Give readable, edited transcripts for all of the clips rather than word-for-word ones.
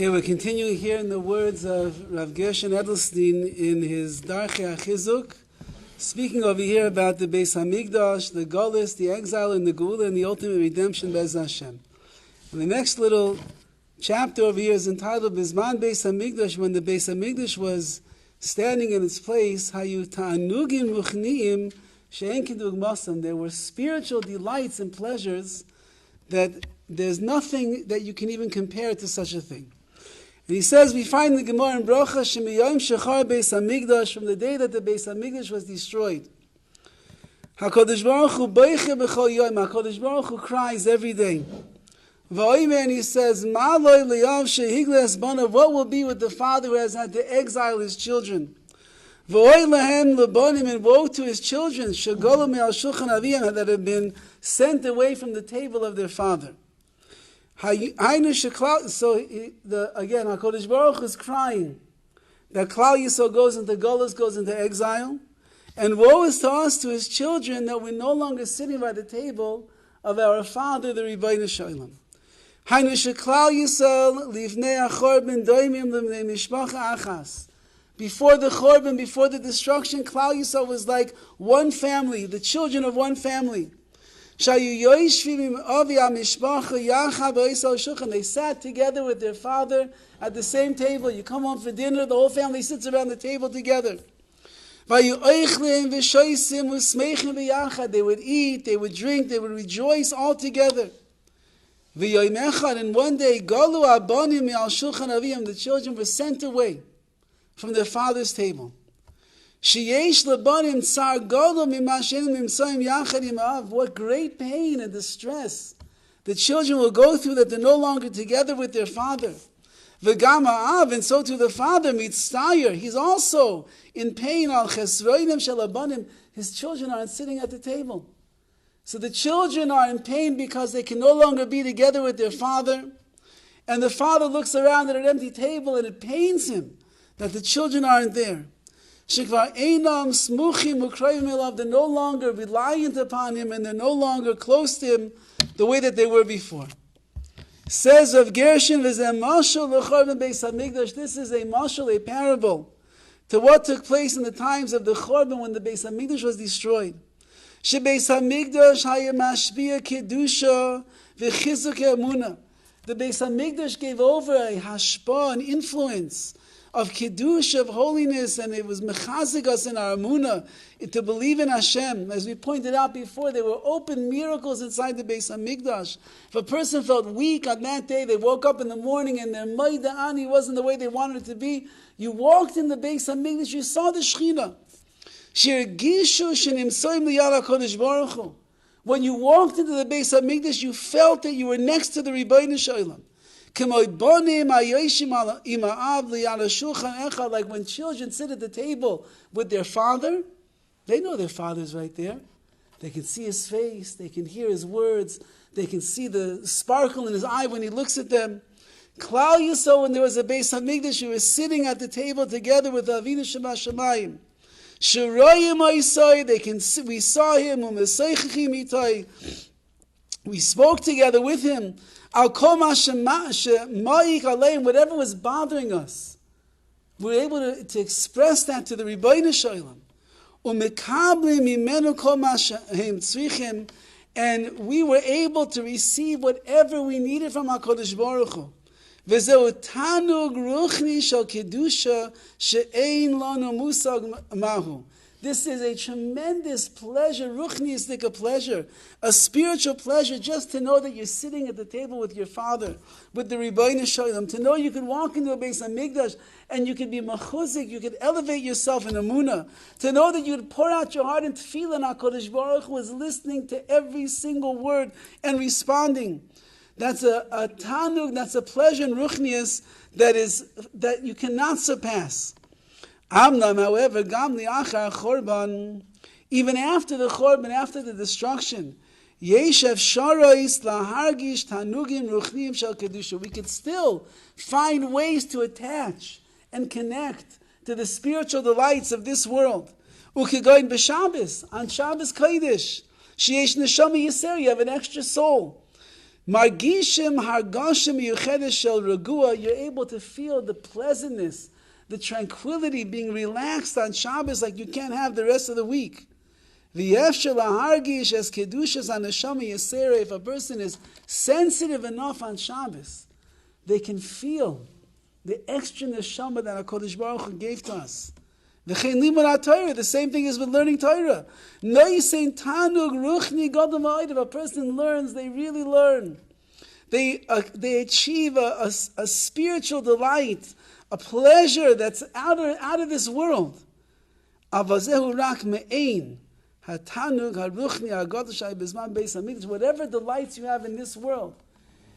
Okay, we're continuing here in the words of Rav Gershon Edelstein in his DARCHEI HACHIZUK, speaking over here about the Beis HaMikdash, the Golus, the exile, and the Geula, and the ultimate redemption, Be'ez Hashem. And the next little chapter over here is entitled Bizman Beis HaMikdash, when the Beis HaMikdash was standing in its place, Hayu Ta'anugim Ruchniim She'en Kidug Masam. There were spiritual delights and pleasures that there's nothing that you can even compare to such a thing. And he says, we find the Gemara in Bracha, Shemiyom Shechar Beis HaMikdash, from the day that the Beis HaMikdash was destroyed. HaKadosh Baruch Hu Beiche B'chol Yom. HaKadosh Baruch Hu cries every day. V'oimer, and he says, Ma loy liyav shehigle esbanav, what will be with the father who has had to exile his children? V'oy lahem lebanim, and woe to his children, shegolo me'al shulchan aviyam, that have been sent away from the table of their father. So again, HaKadosh Baruch Hu is crying that Klal Yisrael goes into Golus, goes into exile, and woe is to us, to his children, that we're no longer sitting by the table of our father, the Ribono Shel Olam. Hainu sheklal Yisrael livnei achorban doimim lemnei mishpacha achas. Before the Chorban, before the destruction, Klal Yisrael was like one family, the children of one family. They sat together with their father at the same table. You come home for dinner, the whole family sits around the table together. They would eat, they would drink, they would rejoice all together. And one day, the children were sent away from their father's table. What great pain and distress the children will go through that they're no longer together with their father. And so to the father, he's also in pain. His children aren't sitting at the table. So the children are in pain because they can no longer be together with their father. And the father looks around at an empty table, and it pains him that the children aren't there. They're no longer reliant upon him, and they're no longer close to him the way that they were before. Says of Gershon, this is a mashal, a parable to what took place in the times of the Chorban when the Beis HaMikdash was destroyed. Beis HaMikdash hayamashbia kedusha v'chizuk emunah. The Beis HaMikdash gave over a hashpah, an influence of kiddush, of holiness, and it was mechazik us in our emunah, to believe in Hashem. As we pointed out before, there were open miracles inside the Beis HaMikdash. If a person felt weak on that day, they woke up in the morning and their maida ani wasn't the way they wanted it to be, you walked in the Beis HaMikdash, you saw the Shechina. When you walked into the Beis HaMikdash, you felt that you were next to the Ribono Shel Olam. Like when children sit at the table with their father, they know their father's right there. They can see his face, they can hear his words, they can see the sparkle in his eye when he looks at them. Klal Yisrael, when there was a Beis HaMikdash, you were sitting at the table together with Avinu Shebashamayim. We saw him, we spoke together with him. Whatever was bothering us, we were able to express that to the Ribono Shel Olam. And we were able to receive whatever we needed from HaKadosh Baruch Hu. V'zeu tanug ruchni shel kedusha she'ein lanu musag mahu. This is a tremendous pleasure, ruchniistic pleasure, a spiritual pleasure, just to know that you're sitting at the table with your father, with the Ribono Shel Olam, to know you can walk into a Beis HaMikdash and you can be machuzik, you can elevate yourself in emunah, to know that you'd pour out your heart in tefillah, and HaKadosh Baruch Hu is listening to every single word and responding. That's a tanug, that's a pleasure in ruchnius that you cannot surpass. Amnam, however, gam li'achar chorban, even after the chorban, after the destruction, yeshev sharois lahargish tanugim ruchniim shel kedusha. We could still find ways to attach and connect to the spiritual delights of this world. Ukegoin b'Shabbos, on Shabbos Kodesh, sheyesh neshama yiser, you have an extra soul. Margishim hargashim yuchedesh shel regua. You're able to feel the pleasantness, the tranquility, being relaxed on Shabbos like you can't have the rest of the week. V'yefshel hargish as kedushas on neshama yisera. If a person is sensitive enough on Shabbos, they can feel the extra neshama that HaKadosh Baruch Hu gave to us. The same thing is with learning Torah. If a person learns, they really learn. They achieve a spiritual delight, a pleasure that's out of this world. Whatever delights you have in this world,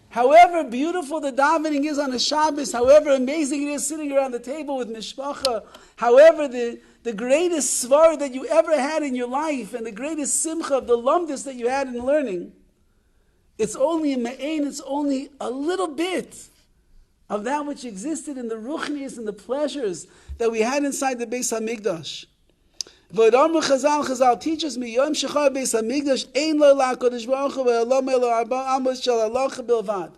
however beautiful the davening is on a Shabbos, however amazing it is sitting around the table with mishpacha, however the greatest svar that you ever had in your life and the greatest simcha of the lumdus that you had in learning, it's only a me'ain, it's only a little bit of that which existed in the ruchnis and the pleasures that we had inside the Beis HaMikdash. Chazal teaches me, Yom Shechar Beis HaMikdash ein lo la'kodesh baruch hu ve'elam elo arba amos shel halacha bilvad.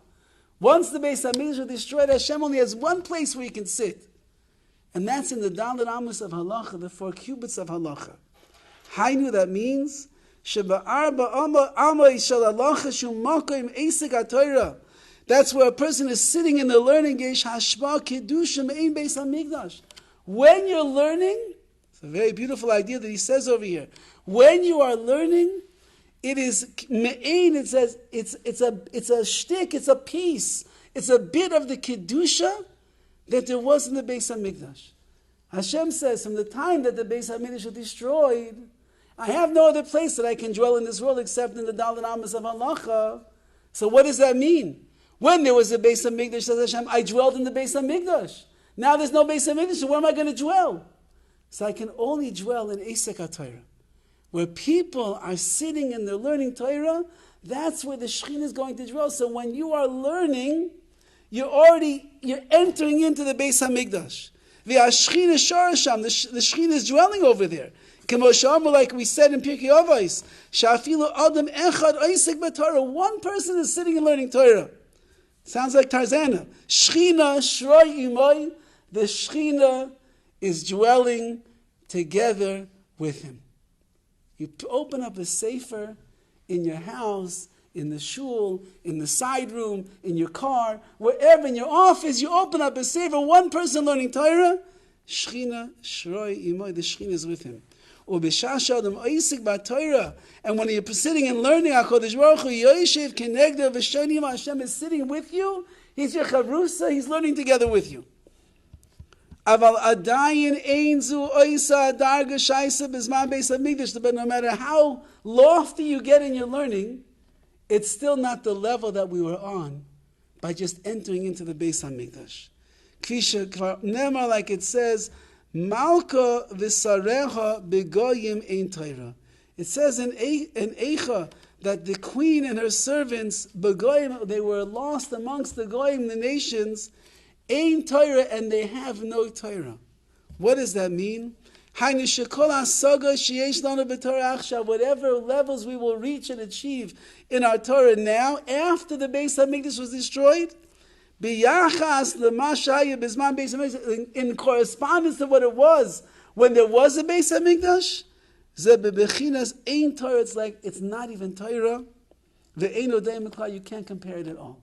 Once the Beis HaMikdash was destroyed, Hashem only has one place where you can sit, and that's in the Dalet Amos of halacha, the 4 cubits of halacha. Hainu, that means sheba'arba amos shel halacha shu makom esek haTorah. That's where a person is sitting in the learning gesh hashpa kedushim ein Beis HaMikdash. When you're learning, it's a very beautiful idea that he says over here. When you are learning, it is me'ain. It says it's a shtick, it's a piece, it's a bit of the kedusha that there was in the Beis HaMikdash. Hashem says, from the time that the Beis HaMikdash was destroyed, I have no other place that I can dwell in this world except in the Dalet Amos of halacha. So what does that mean? When there was a Beis HaMikdash, says Hashem, I dwelled in the Beis HaMikdash. Now there's no Beis HaMikdash, so where am I going to dwell? So I can only dwell in Esek HaTorah. Where people are sitting and they're learning Torah, that's where the Shekhinah is going to dwell. So when you are learning, you're entering into the Beis HaMikdash. The Shekhinah is dwelling over there. Like we said in Pirkei Avos, Adam echad oisek b'Torah. One person is sitting and learning Torah. Sounds like Tarzana. Shekhinah shroi imoi. The Shekhinah is dwelling together with him. You open up a sefer in your house, in the shul, in the side room, in your car, wherever, in your office, you open up a sefer, one person learning Torah, Shechina, Shroi, Imoy, the Shechina is with him. And when you're sitting and learning, HaKadosh Baruch Hu, Yoshev, Kenegda, V'shonim, Hashem is sitting with you, He's your chavrusa, He's learning together with you. Aval adayin ein zu oisa DARCHEI bizman Beis HaMikdash. But no matter how lofty you get in your learning, it's still not the level that we were on by just entering into the Beis HaMikdash. Kvisha kvar nemar, like it says, Malka v'sarecha begoyim ein Torah. It says in Eicha that the queen and her servants, begoyim, they were lost amongst the goyim, the nations, ein Torah, and they have no Torah. What does that mean? Whatever levels we will reach and achieve in our Torah now, after the Beis HaMikdash was destroyed, in correspondence to what it was when there was a Beis HaMikdash, it's like it's not even Torah. You can't compare it at all.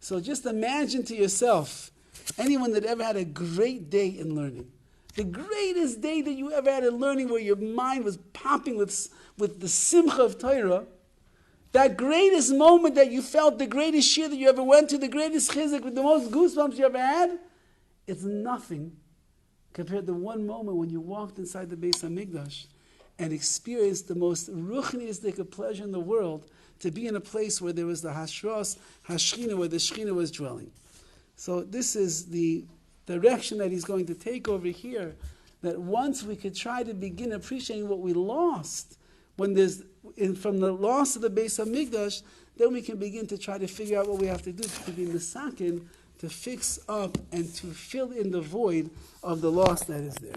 So just imagine to yourself, anyone that ever had a great day in learning, the greatest day that you ever had in learning, where your mind was popping with the simcha of Torah, that greatest moment that you felt, the greatest shir that you ever went to, the greatest chizuk with the most goosebumps you ever had, it's nothing compared to one moment when you walked inside the Beis HaMikdash and experienced the most ruchniistic pleasure in the world, to be in a place where there was the hashros, hashchina, where the shechina was dwelling. So this is the direction that he's going to take over here, that once we could try to begin appreciating what we lost, from the loss of the Beis HaMikdash, then we can begin to try to figure out what we have to do to be misakin, to fix up and to fill in the void of the loss that is there.